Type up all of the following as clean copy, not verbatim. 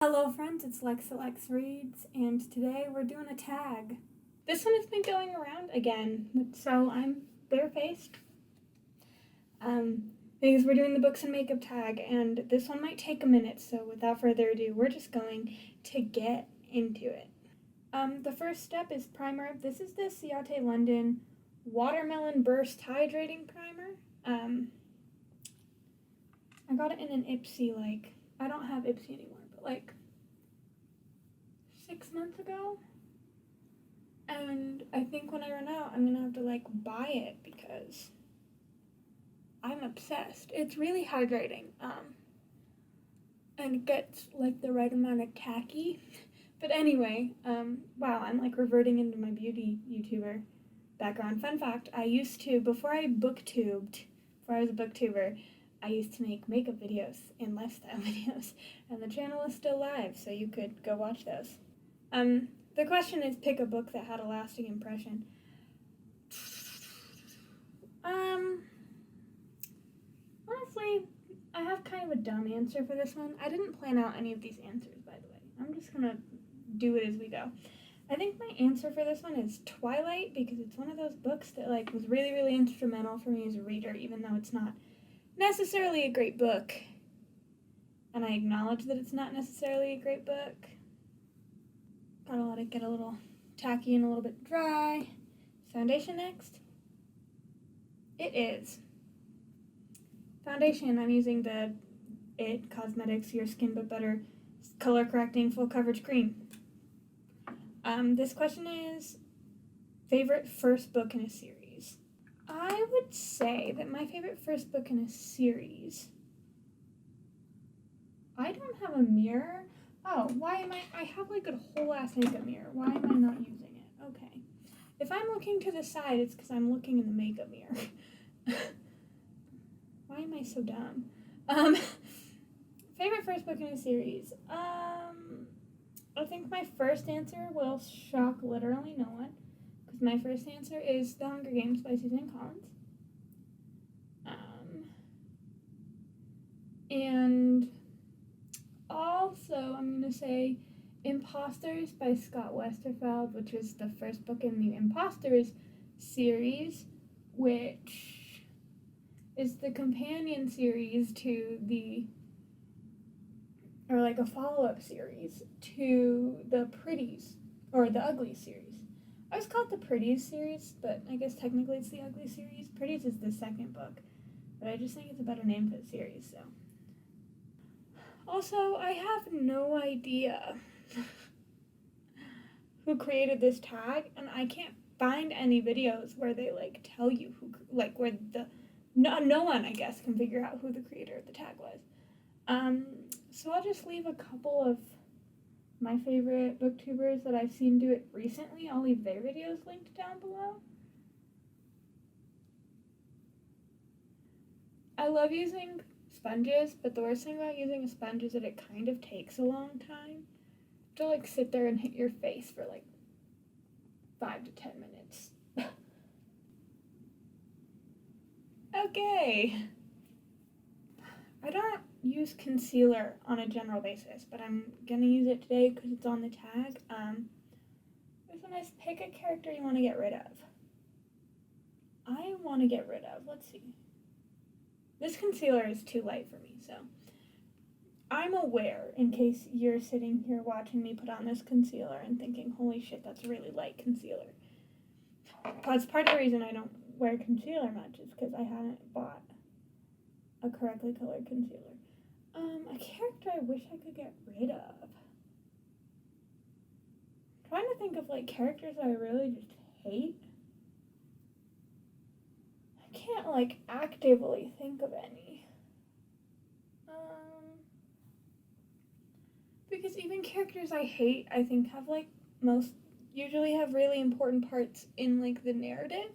Hello friends, it's Lex at LexReads, and today we're doing a tag. This one has been going around again, so I'm barefaced. Because we're doing the books and makeup tag, and this one might take a minute, so without further ado, we're just going to get into it. The first step is primer. This is the Ciate London Watermelon Burst Hydrating Primer. I got it in an Ipsy, I don't have Ipsy anymore, but 6 months ago. And I think when I run out, I'm gonna have to buy it because I'm obsessed. It's really hydrating. And it gets the right amount of tacky. But anyway, wow, I'm reverting into my beauty YouTuber background. Fun fact, I used to, before I was a booktuber, I used to make makeup videos and lifestyle videos, and the channel is still live, so you could go watch those. The question is, pick a book that had a lasting impression. Honestly, I have kind of a dumb answer for this one. I didn't plan out any of these answers, by the way. I'm just gonna do it as we go. I think my answer for this one is Twilight, because it's one of those books that was really, really instrumental for me as a reader, even though it's not necessarily a great book. And I acknowledge that it's not necessarily a great book. Gotta let it get a little tacky and a little bit dry. Foundation next. It is. Foundation, I'm using the IT Cosmetics Your Skin But Better Color Correcting Full Coverage Cream. This question is, favorite first book in a series? I would say that my favorite first book in a series, I don't have a mirror. Oh, why am I have a whole ass makeup mirror. Why am I not using it? Okay. If I'm looking to the side, it's because I'm looking in the makeup mirror. Why am I so dumb? Favorite first book in a series. I think my first answer will shock literally no one, because my first answer is The Hunger Games by Suzanne Collins. And also, I'm going to say Imposters by Scott Westerfeld, which is the first book in the Imposters series, which is the companion series to a follow-up series to the Pretties, or the Ugly series. I always call it the Pretties series, but I guess technically it's the Ugly series. Pretties is the second book, but I just think it's a better name for the series, so. Also, I have no idea who created this tag, and I can't find any videos where they tell you who, where no one, I guess, can figure out who the creator of the tag was. So I'll just leave a couple of my favorite booktubers that I've seen do it recently. I'll leave their videos linked down below. I love using sponges, but the worst thing about using a sponge is that it kind of takes a long time to sit there and hit your face for 5 to 10 minutes. Okay. I don't use concealer on a general basis, but I'm gonna use it today because it's on the tag. This one is, pick a character you want to get rid of. I want to get rid of, let's see. This concealer is too light for me, so I'm aware, in case you're sitting here watching me put on this concealer and thinking, holy shit, that's a really light concealer. That's part of the reason I don't wear concealer much, is because I haven't bought a correctly colored concealer. A character I wish I could get rid of. I'm trying to think of characters I really just hate. I can't actively think of any. Because even characters I hate, I think have usually have really important parts in the narrative.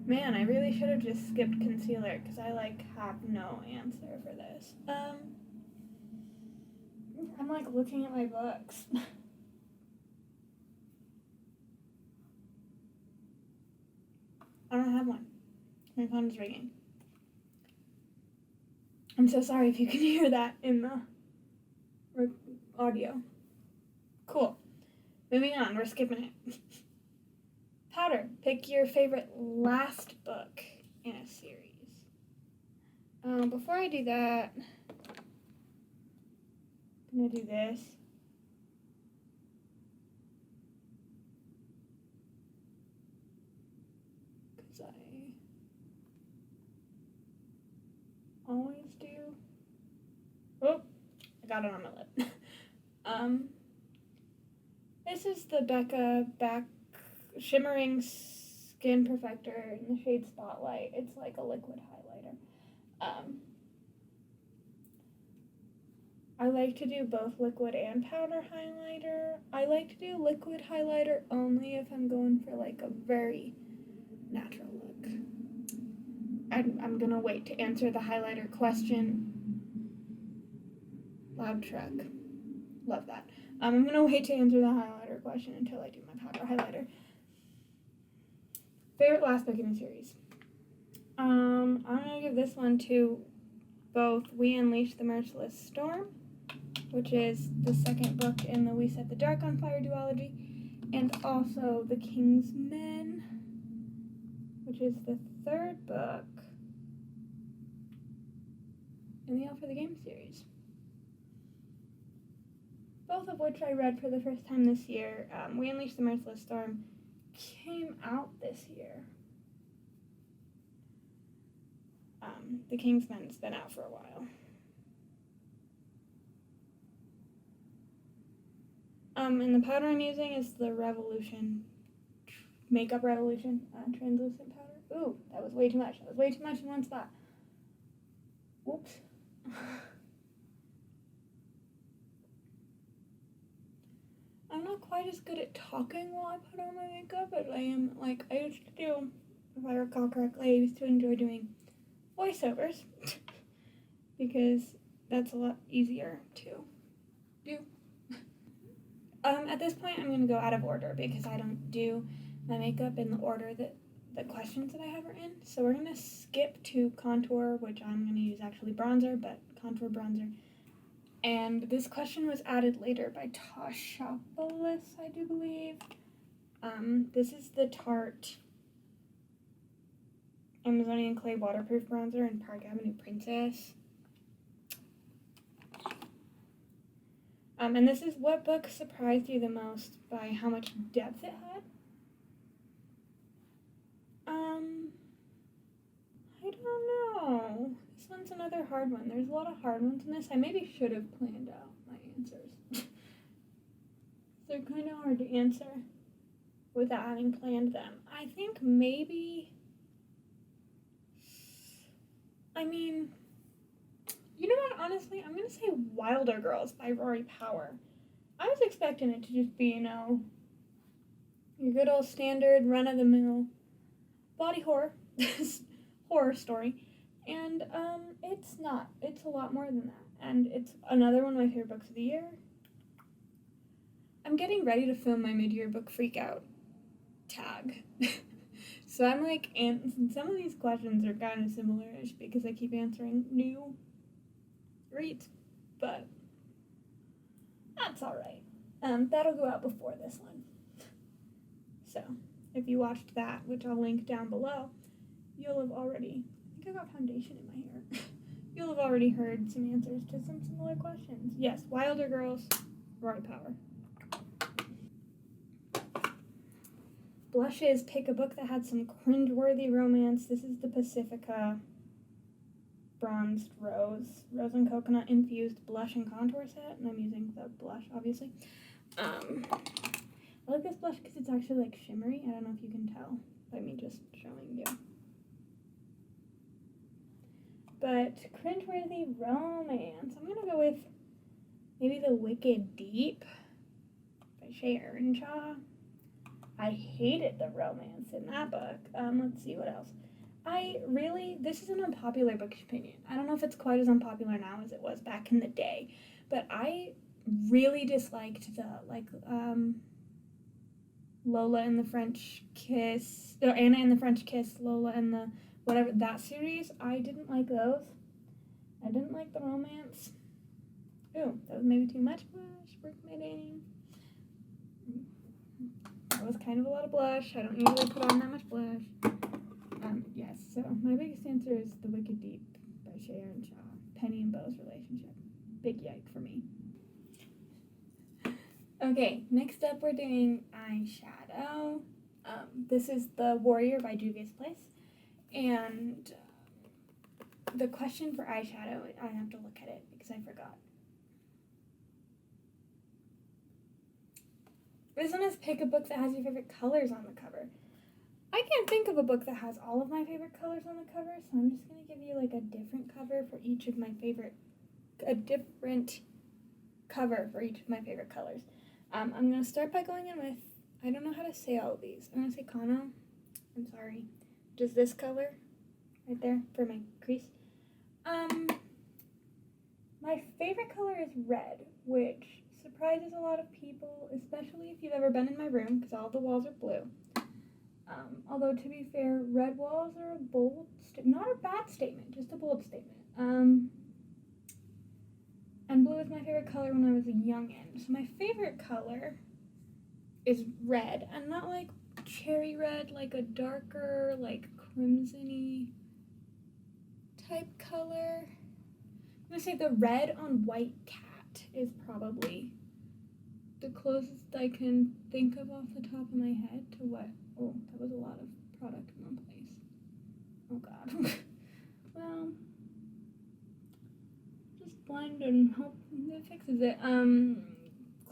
Man, I really should have just skipped concealer, because I have no answer for this. I'm looking at my books. I don't have one. My phone is ringing. I'm so sorry if you can hear that in the audio. Cool. Moving on, we're skipping it. Powder, pick your favorite last book in a series. Before I do that, I'm going to do this. Because I always do. Oh, I got it on my lip. This is the Becca Shimmering Skin Perfector in the shade Spotlight. It's like a liquid highlighter. I like to do both liquid and powder highlighter. I like to do liquid highlighter only if I'm going for like a very natural look. I'm gonna wait to answer the highlighter question. Loud truck. Love that. I'm gonna wait to answer the highlighter question until I do my powder highlighter. Favorite last book in the series? I'm gonna give this one to both We Unleash the Merciless Storm, which is the second book in the We Set the Dark on Fire duology, and also The King's Men, which is the third book in the All for the Game series. Both of which I read for the first time this year. We Unleash the Merciless Storm came out this year. The King's Men's been out for a while. And the powder I'm using is the Revolution, Makeup Revolution translucent powder. Ooh, that was way too much. That was way too much in one spot. Whoops. I'm not quite as good at talking while I put on my makeup as I am, like, I used to do, if I recall correctly, I used to enjoy doing voiceovers, because that's a lot easier to do. At this point, I'm going to go out of order, because I don't do my makeup in the order that the questions that I have are in. So we're going to skip to contour, which I'm going to use actually bronzer, but contour bronzer. And this question was added later by Toshopolis, I do believe. This is the Tarte Amazonian Clay Waterproof Bronzer in Park Avenue Princess. And this is what book surprised you the most by how much depth it had? I don't know. This one's another hard one. There's a lot of hard ones in this. I maybe should have planned out my answers. They're kind of hard to answer without having planned them. I think maybe, you know what, honestly, I'm going to say Wilder Girls by Rory Power. I was expecting it to just be, your good old standard run-of-the-mill body horror horror story. And it's not. It's a lot more than that. And it's another one of my favorite books of the year. I'm getting ready to film my mid-year book freakout tag. So I'm like, and some of these questions are kind of similar-ish because I keep answering new reads, but that's all right. That'll go out before this one. So if you watched that, which I'll link down below, you'll have already, I think I got foundation in my hair. You'll have already heard some answers to some similar questions. Yes, Wilder Girls, Rory Power. Blushes, pick a book that had some cringeworthy romance. This is the Pacifica Bronzed Rose and Coconut Infused Blush and Contour Set, and I'm using the blush, obviously. I like this blush because it's actually like shimmery. I don't know if you can tell by me just showing you. But cringeworthy romance, I'm gonna go with maybe The Wicked Deep by Shay Earnshaw. I hated the romance in that book. Let's see what else. This is an unpopular book opinion. I don't know if it's quite as unpopular now as it was back in the day, but I really disliked Lola and the French Kiss, or Anna and the French Kiss, Lola and the whatever, that series. I didn't like those. I didn't like the romance. Ooh, that was maybe too much blush for committing. That was kind of a lot of blush. I don't usually put on that much blush. Yes, so my biggest answer is The Wicked Deep by Sharon Shaw. Penny and Beau's relationship. Big yike for me. Okay, next up we're doing eyeshadow. This is The Warrior by Juvia's Place. And the question for eyeshadow, I have to look at it because I forgot. This one is pick a book that has your favorite colors on the cover. I can't think of a book that has all of my favorite colors on the cover, so I'm just going to give you like a different cover for each of my favorite, colors. I'm going to start by going in with, I don't know how to say all of these. I'm going to say Kano. I'm sorry. Just this color right there for my crease. My favorite color is red, which surprises a lot of people, especially if you've ever been in my room, because all the walls are blue. Although, to be fair, red walls are a bold, not a bad statement, just a bold statement. And blue is my favorite color when I was a youngin'. So my favorite color is red, and not like cherry red, like a darker, like crimson-y type color. I'm gonna say the red on white cat is probably the closest I can think of off the top of my head to what. Oh, that was a lot of product in one place. Oh god. Well, just blend and hope it fixes it.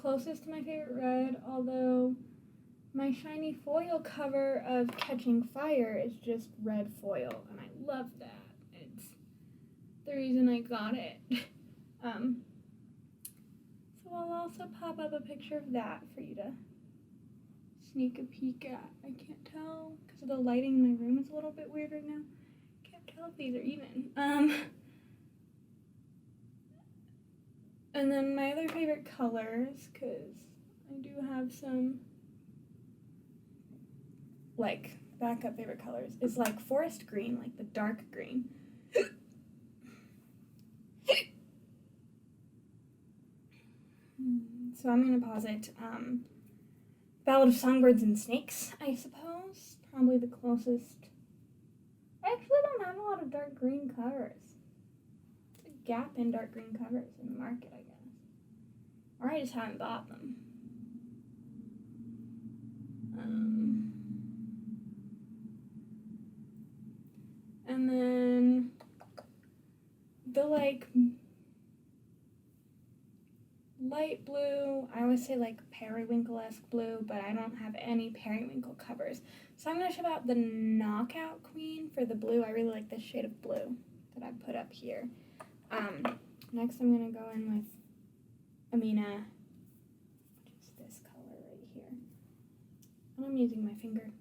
Closest to my favorite red, although my shiny foil cover of Catching Fire is just red foil, and I love that. It's the reason I got it. So I'll also pop up a picture of that for you to sneak a peek at. I can't tell because the lighting in my room is a little bit weird right now. Can't tell if these are even. And then my other favorite colors, because I do have some like backup favorite colors, is like forest green, like the dark green. So I'm gonna posit Ballad of Songbirds and Snakes, I suppose. Probably the closest. I actually don't have a lot of dark green covers. There's a gap in dark green covers in the market, I guess. Or I just haven't bought them. And then the like light blue, I always say like periwinkle-esque blue, but I don't have any periwinkle covers. So I'm gonna ship out the Knockout Queen for the blue. I really like this shade of blue that I put up here. Next I'm gonna go in with Amina, which is this color right here. And I'm using my finger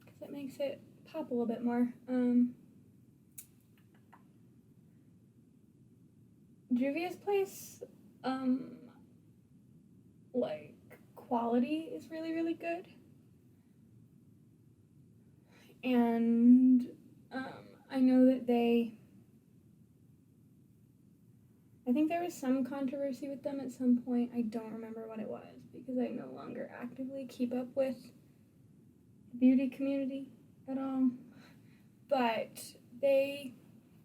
because it makes it pop a little bit more. Juvia's Place, like, quality is really, really good. And, I know that I think there was some controversy with them at some point. I don't remember what it was because I no longer actively keep up with the beauty community at all. But they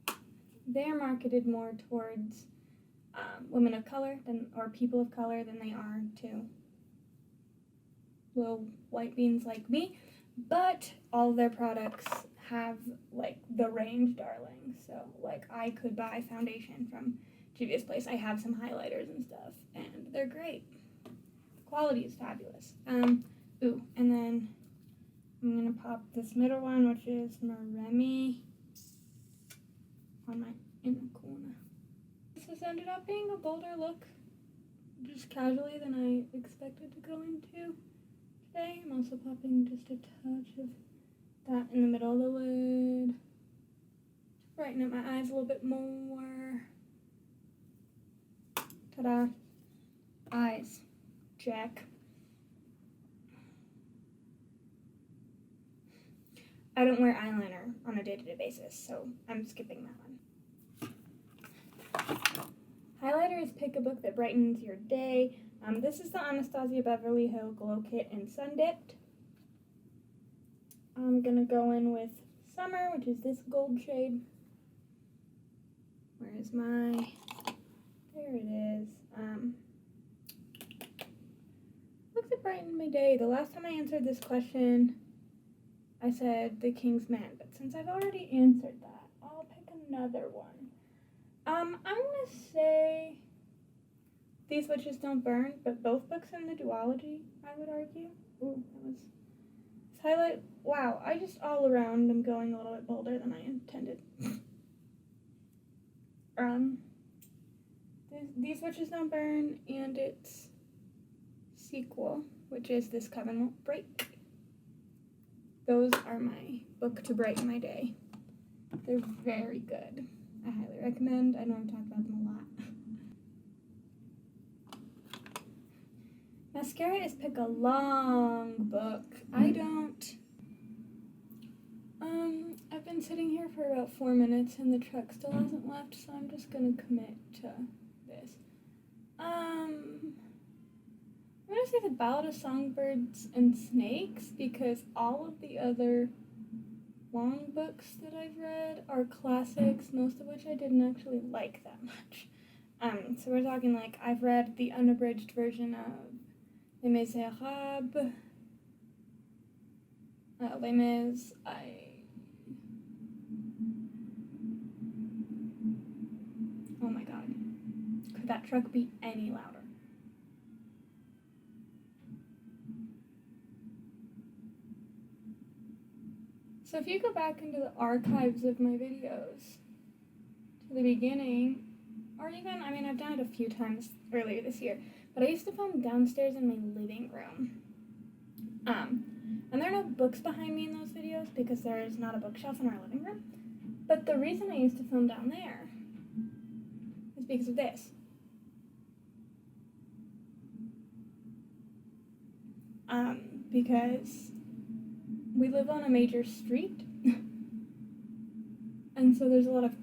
are marketed more towards women of color or people of color than they are to little white beans like me. But all of their products have like the range, darling. So like I could buy foundation from Juvia's Place. I have some highlighters and stuff, and they're great. The quality is fabulous. And then I'm gonna pop this middle one, which is Maremi on my inner corner. This has ended up being a bolder look, just casually than I expected to go into today. I'm also popping just a touch of that in the middle of the lid. Brighten up my eyes a little bit more. Ta-da. Eyes. Check. I don't wear eyeliner on a day-to-day basis, so I'm skipping that one. Highlighters, pick a book that brightens your day. This is the Anastasia Beverly Hill Glow Kit in Sun Dipped. I'm going to go in with Summer, which is this gold shade. Where is my... There it is. Looks to brighten my day. The last time I answered this question, I said The King's Man, but since I've already answered that, I'll pick another one. I'm gonna say These Witches Don't Burn, but both books in the duology, I would argue. Ooh, that was highlight. Wow, I just all around am going a little bit bolder than I intended. These Witches Don't Burn, and its sequel, which is This Coven Won't Break. Those are my book to brighten my day. They're very good. I highly recommend. I know I've talked about them a lot. Mascara is pick a long book. I've been sitting here for about 4 minutes and the truck still hasn't left, so I'm just gonna commit to this. I'm gonna say The Ballad of Songbirds and Snakes, because all of the other long books that I've read are classics, most of which I didn't actually like that much. So we're talking like I've read the unabridged version of Les Miserables, Les Mis. Oh my god. Could that truck be any louder? So if you go back into the archives of my videos to the beginning, or even, I've done it a few times earlier this year, but I used to film downstairs in my living room. And there are no books behind me in those videos because there is not a bookshelf in our living room. But the reason I used to film down there is because of this. Because we live on a major street, and so there's a lot of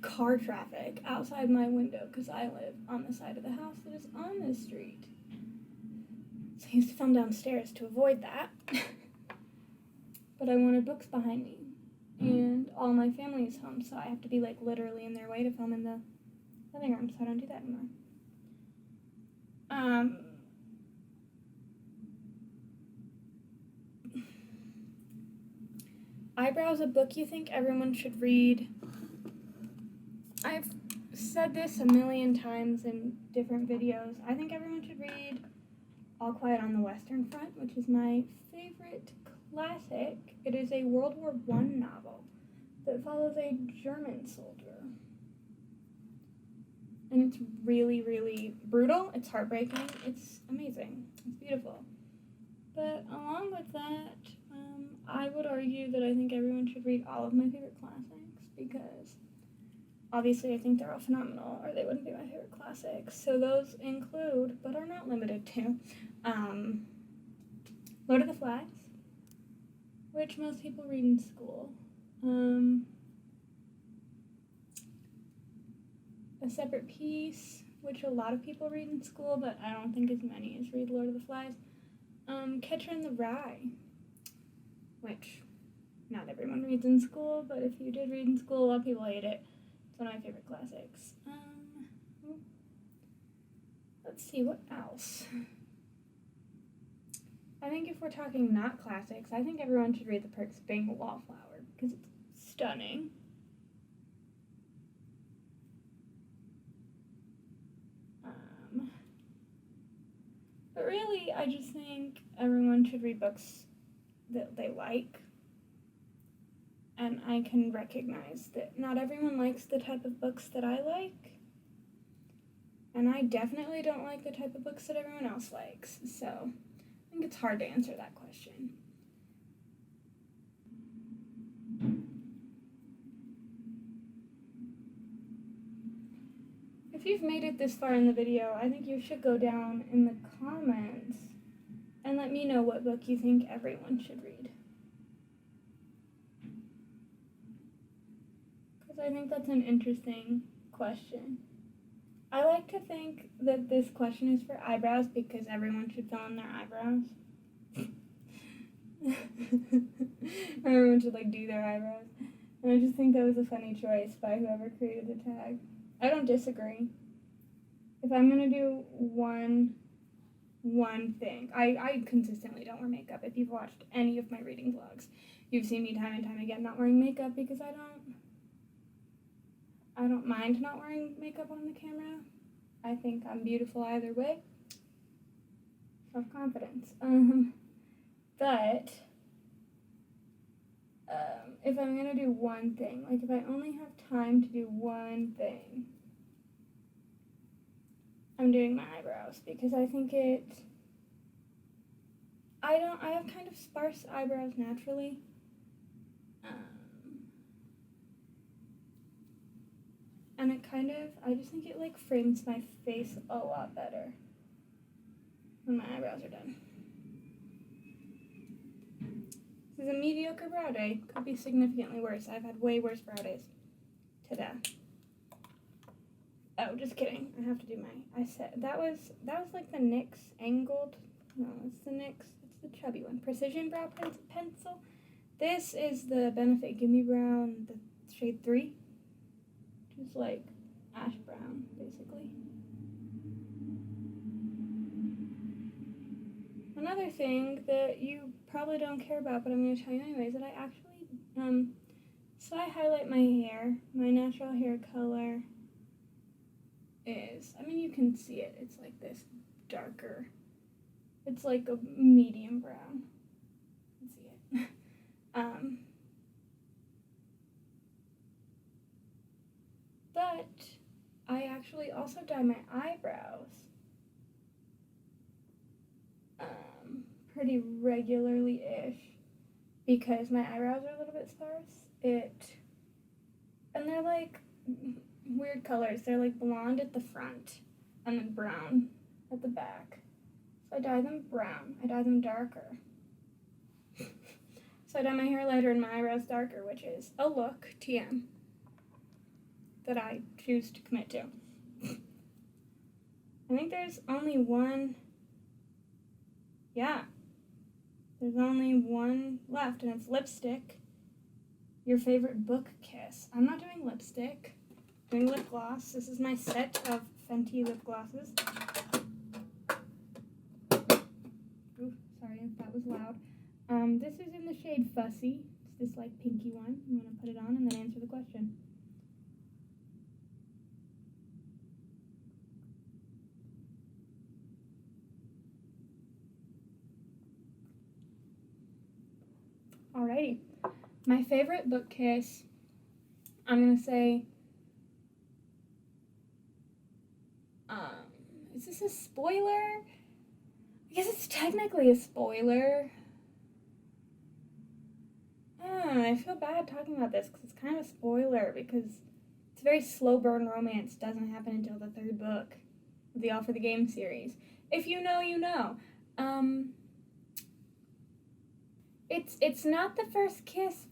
car traffic outside my window because I live on the side of the house that is on this street. So I used to film downstairs to avoid that, but I wanted books behind me, and all my family is home, so I have to be like literally in their way to film in the living room, so I don't do that anymore. Eyebrows, a book you think everyone should read. I've said this a million times in different videos. I think everyone should read All Quiet on the Western Front, which is my favorite classic. It is a World War I novel that follows a German soldier. And it's really, really brutal. It's heartbreaking. It's amazing. It's beautiful. But along with that, I would argue that I think everyone should read all of my favorite classics because obviously I think they're all phenomenal or they wouldn't be my favorite classics. So those include, but are not limited to, Lord of the Flies, which most people read in school. A Separate Piece, which a lot of people read in school, but I don't think as many as read Lord of the Flies. Catcher in the Rye, which not everyone reads in school, but if you did read in school, a lot of people hate it. It's one of my favorite classics. Let's see, what else? I think if we're talking not classics, I think everyone should read The Perks of Being a Wallflower, because it's stunning. But really, I just think everyone should read books that they like. And I can recognize that not everyone likes the type of books that I like. And I definitely don't like the type of books that everyone else likes. So I think it's hard to answer that question. If you've made it this far in the video, I think you should go down in the comments and let me know what book you think everyone should read. because I think that's an interesting question. I like to think that this question is for eyebrows because everyone should fill in their eyebrows. Everyone should do their eyebrows. And I just think that was a funny choice by whoever created the tag. I don't disagree. If I'm gonna do one thing, I consistently don't wear makeup. If you've watched any of my reading vlogs, you've seen me time and time again not wearing makeup because I don't mind not wearing makeup on the camera. I think I'm beautiful either way. Self-confidence. But if I'm gonna do one thing, if I only have time to do one thing, I'm doing my eyebrows because I think I have kind of sparse eyebrows naturally. And I just think it frames my face a lot better when my eyebrows are done. This is a mediocre brow day. Could be significantly worse. I've had way worse brow days today. Oh, just kidding. I have to do that was the NYX angled. No, it's the NYX. It's the chubby one. Precision Brow Pencil. This is the Benefit Gimme Brown, the shade 3. Just ash brown, basically. Another thing that you probably don't care about, but I'm going to tell you anyways, that I actually, so I highlight my hair. My natural hair color is, you can see it. It's this darker. It's a medium brown. You can see it. But I actually also dye my eyebrows pretty regularly-ish because my eyebrows are a little bit sparse. And they're weird colors. They're blonde at the front and then brown at the back. So I dye them brown. I dye them darker. So I dye my hair lighter and my eyebrows darker, which is a look, TM, that I choose to commit to. I think there's only one. Yeah. There's only one left, and it's lipstick. Your favorite book kiss. I'm not doing lipstick. I'm doing lip gloss. This is my set of Fenty lip glosses. Ooh, sorry if that was loud. This is in the shade Fussy. It's this pinky one. I'm going to put it on and then answer the question. Alrighty. My favorite book kiss, I'm going to say, is this a spoiler? I guess it's technically a spoiler. I feel bad talking about this because it's kind of a spoiler because it's a very slow burn romance. Doesn't happen until the 3rd book of the All for the Game series. If you know, you know. It's not the first kiss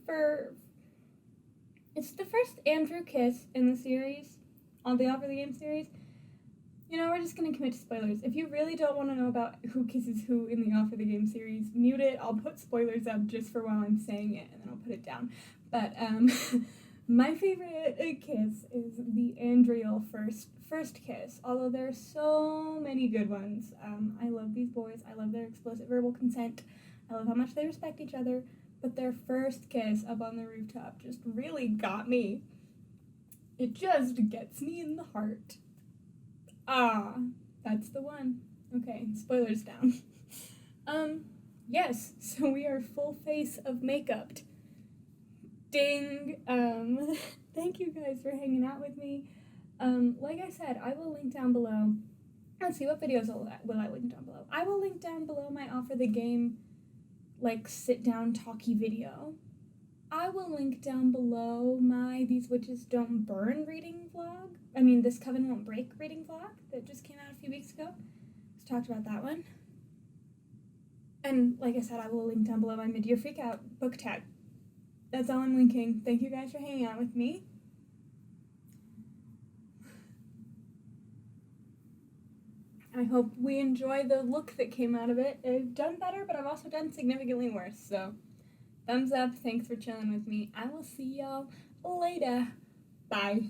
it's the first Andrew kiss in the series, on the All for the Game series. We're just going to commit to spoilers. If you really don't want to know about who kisses who in the All for the Game series, mute it. I'll put spoilers up just for while I'm saying it, and then I'll put it down. But my favorite kiss is the Andriel first kiss, although there are so many good ones. I love these boys. I love their explicit verbal consent. I love how much they respect each other, but their first kiss up on the rooftop just really got me. It just gets me in the heart. That's the one. Okay, spoilers down. Yes, so we are full face of makeup. Ding. Thank you guys for hanging out with me. Like I said, I will link down below. Let's see, what videos will I link down below? I will link down below my All for the Game sit-down talkie video. I will link down below my These Witches Don't Burn reading vlog. This Coven Won't Break reading vlog that just came out a few weeks ago. Just talked about that one. And like I said, I will link down below my Mid-Year Freakout book tag. That's all I'm linking. Thank you guys for hanging out with me. I hope we enjoy the look that came out of it. I've done better, but I've also done significantly worse. So, thumbs up. Thanks for chilling with me. I will see y'all later. Bye.